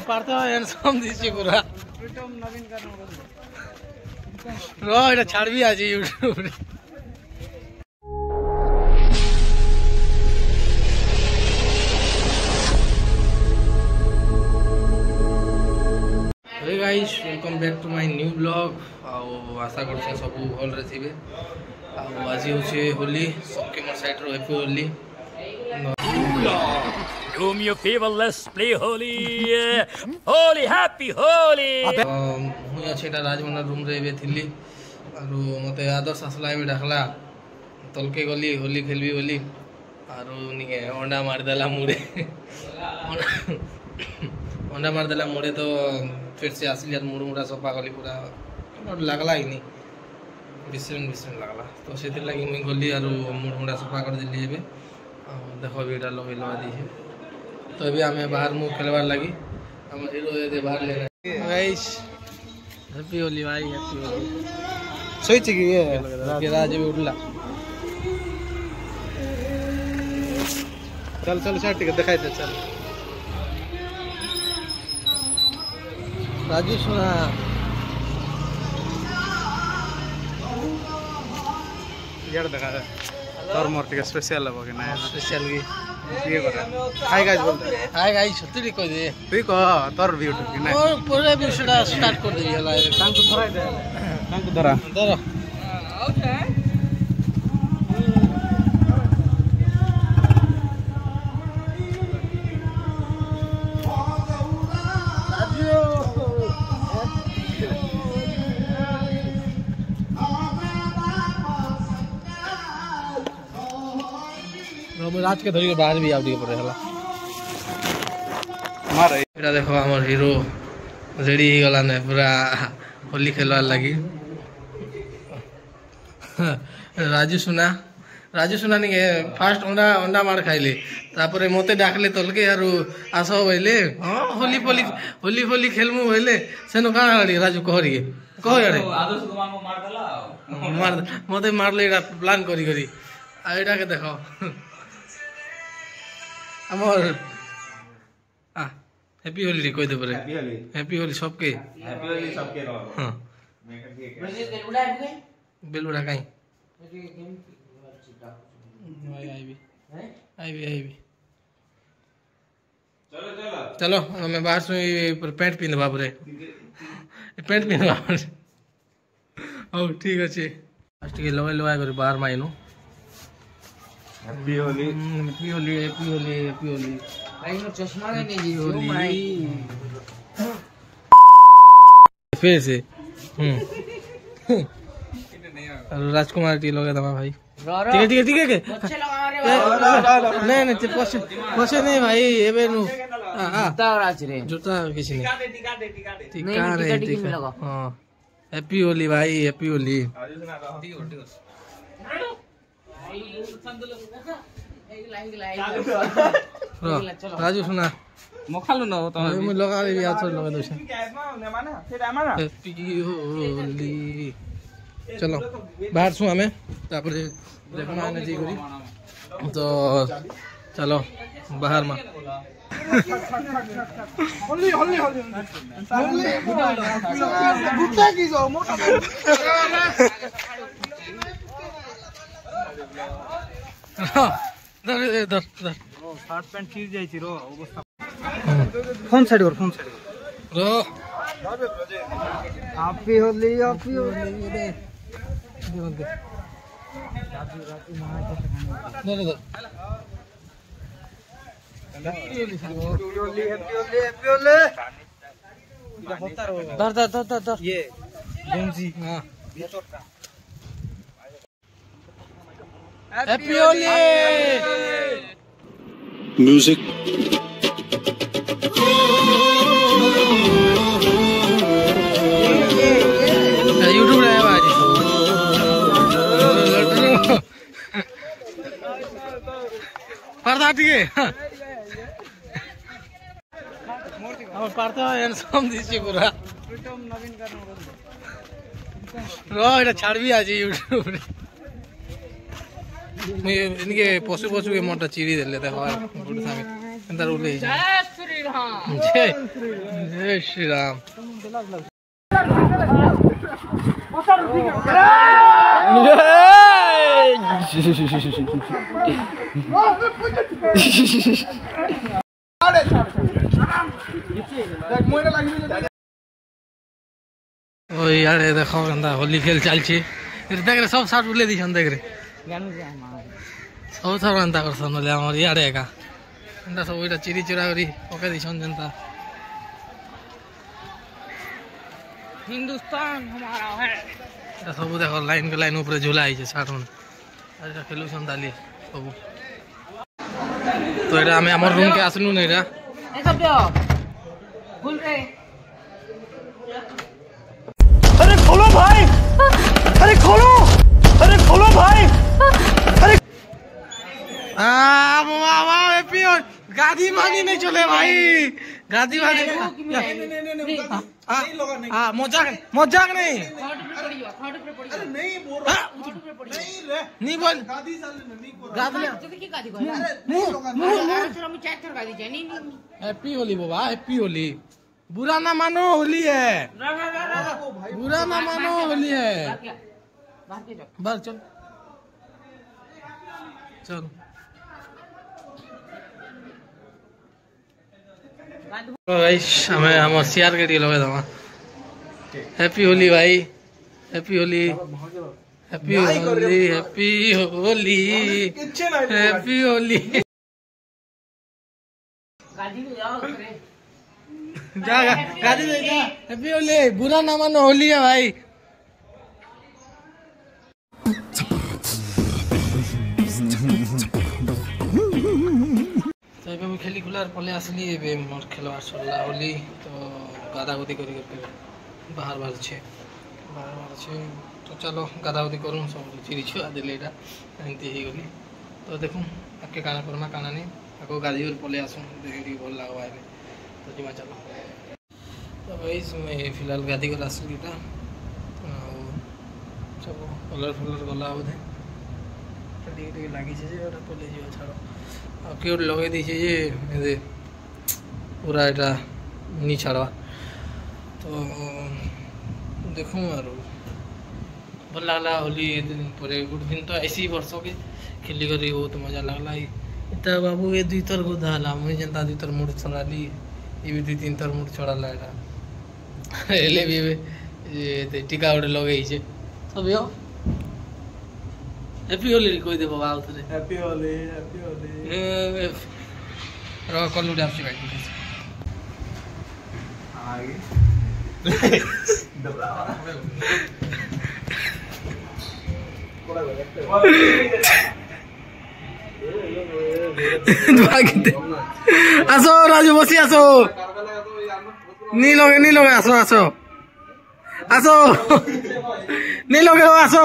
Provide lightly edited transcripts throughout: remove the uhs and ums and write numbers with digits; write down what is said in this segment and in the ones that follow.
Partha handsome दिसी पूरा रो एटा छाड़बी आज YouTube रे hey guys welcome back to my new blog आशा कर सब भल रे थिबे आज होचे होली सबके मोर साइड रो happy Holi Do me a favor, let's play Holi. Holy, happy Holi. मुझे अच्छे राजमना रूम रे बे थिली आरो मते आदर्श आसला बे डाकला तलके गली होली खेलबी बोली आरो निके अंडा मार देला मुड़े अंडा मार देला मुड़े तो फिर से असली मुड़ मुड़ा सफा गली पूरा लगला ही नहीं बिसरन लगला तो से लगी मुई गली आरो मुड़ मुड़ा सफा कर दिली एबे देखो बेटा लगे लगा दी है तो अभी हमें बाहर मुँह खेलवार लगी हम हीरो दे बाहर ले रहे गाइस हैप्पी होली भाई हैप्पी होली सोई छी ये राज भी उठला चल चल शर्ट के दिखाई दे चल राजू सुना यार दिखा दे तोर मोर टिके स्पेशल है कि ना स्पेशल की ये कर हाय गाइस बोल हाय गाइस छतरी को दे तू को तोर वीडियो कि ना और पूरा वीडियो स्टार्ट कर दे हला तांको धराई दे तांको धरा धर ओके रात के धरी बाहर भी आउडी पड़े हला मारे एटा देखो हमर हीरो रेडी गला ने पूरा होली खेलवा लगी राजू सुना नि फास्ट अंडा मार खाइले तापरे मते डाकले तलके यार आसो बोले हां होली होली खेलमु बोले सेनो का हड़ी राजू कहरी कह यारे आदर्श कुमार को मार देला मार मते मारले एटा प्लान करी आ एटा के देखो अमर हैप्पी होली रे कोई दे परे हैप्पी होली सबके रो हां बेलुड़ा काई आईबी चलो मैं बाहर से पैंट पहन बाप रे पैंट पहन बाप रे ओ ठीक अच्छे फास्ट के लगा कर बाहर माइनु happy Holi happy Holi happy Holi happy Holi भाई नो चश्मा नहीं जी होली फिर से राजकुमार टी लगा था भाई ठीक है अच्छे लगा रे नहीं पछे नहीं भाई एबे नु जूता राज रे जूता किसी नहीं टिका दे हां हैप्पी होली भाई हैप्पी होली राजू सुना मखालु न तो मैं लगा ले यार थोड़ा लगा दो हैप्पी होली चलो बाहर सु हमें तापर देखना आने जी करी तो चलो बाहर में होली होली होली गुट्टा की जाओ मोटा धर शर्ट पैंट खींच जाई छी रो अवस्था फोन साइड कर रो हैप्पी होली रे दे धर ये गंजी हां हैप्पी होली म्यूजिक यूट्यूब रे आज पर्दा ठीक है हम पार्थ हैंडसम दिसी पूरा नवीन रो एटा छाड़बी आज यूट्यूब रे इनके पशु के मोटा चिड़ी देले देखो गुड सामे अंदर उले जय श्री राम जय जय श्री राम। यार देखो होली खेल चलछे देख रे सब साथ बुले दिछन देख रे सब सब एंता करसन बोले हमर यारे एका एंता सब ओइटा चिरी चुरा करी ओके दिछन जनता हिंदुस्तान हमारा है एटा सब देखो लाइन के लाइन ऊपर झूला आइछे साठन एटा खेलुछन दाली सब तो एटा हमें हमर रूम के आसनु नै रा ए सब दो भूल रे अरे खोलो भाई अरे खोलो भाई अरे वाह हैप्पी और गादी मानी नहीं चले भाई गादी मानी मजाक नहीं नहीं बोल हैप्पी होली बाबा हैप्पी होली बुरा ना मानो होली है बुरा ना मानो होली है बाहर चल चल हमें हम सियार के लगे दमा हैप्पी होली भाई happy Holi happy Holi happy Holi happy Holi जा गाड़ी ले जा हैप्पी होली बुरा ना मानो होली है भाई तो मैं खेली खुलार पले आसली एबे मोर खेलवार सरला होली तो गादागुदी करी बाहर बाहर छे तो चलो गादागुदी करूँ सब चिरी छुआ देले एटा एंती ही गली तो देखूँ आके काना करमा काना नहीं आको गादी और पले आसूँ देखी भल लगवा है तो जीमा चलो तो भाई मैं फिलहाल गादी कर आसली टा सब कलर फलर गला बोधे टे लगी पले जो छाड़ क्यों लगे दीचे ये पूरा एटा नहीं छाड़वा तो देखूँ और भल लगला होली दिन पर गोटे दिन तो ऐसी वर्ष के खेली कर बहुत मजा लगला इतना बाबू ये दुई थर गोधा मुझे जनता दुई थर मुड़ छड़ाली ये भी दुई तीन थर मुड़ छड़ाला एटा हेले भी टीका गोटे लगे सब यो हैप्पी होली कोई दे बाबा आउथरे हैप्पी होली रो कल्लू डाब से काटी आगे आसो राजू बसी आसो नी लोगे आसो आसो आसो नी लोगे आसो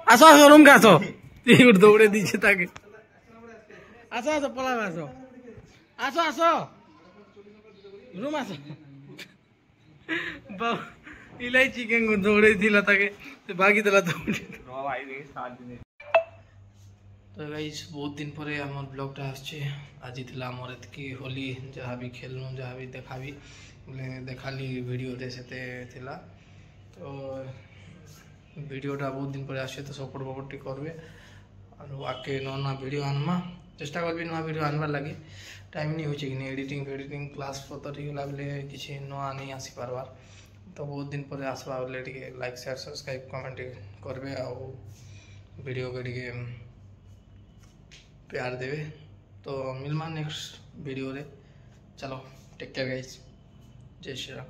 आसो आसो रूम का आसो दौड़े दीजिए ताकि आसो आसो पला आसो आसो आसो रूम आसो इलाई चिकन को दौड़े थिला ताकि तो बाकी तला दौड़े तो गाइस बहुत दिन पर आम ब्लॉगटा आसचे आज थिला हमर एतकी होली जहाँ भी खेलनु जहाँ भी देखाबी बोले देखाली वीडियो देते थिला तो वीडियोटा बहुत दिन पर आसे तो सपोर्ट वपोर्ट करबे और आके नवा वीडियो आनमा चेष्टा करबी नवा वीडियो आनबार लगे टाइम नहीं होचे कि एडिटिंग फेडिटिंग क्लास पतर गला बेले किसी नवा नहीं आसी पारबार तो बहुत दिन पर आसवा बेले टिके लाइक शेयर सब्सक्राइब कमेंट करबे आ वीडियो के टिके प्यार देवे तो मिलमा नेक्स्ट वीडियो रे चलो टेक केयर गाइस जय श्री राम।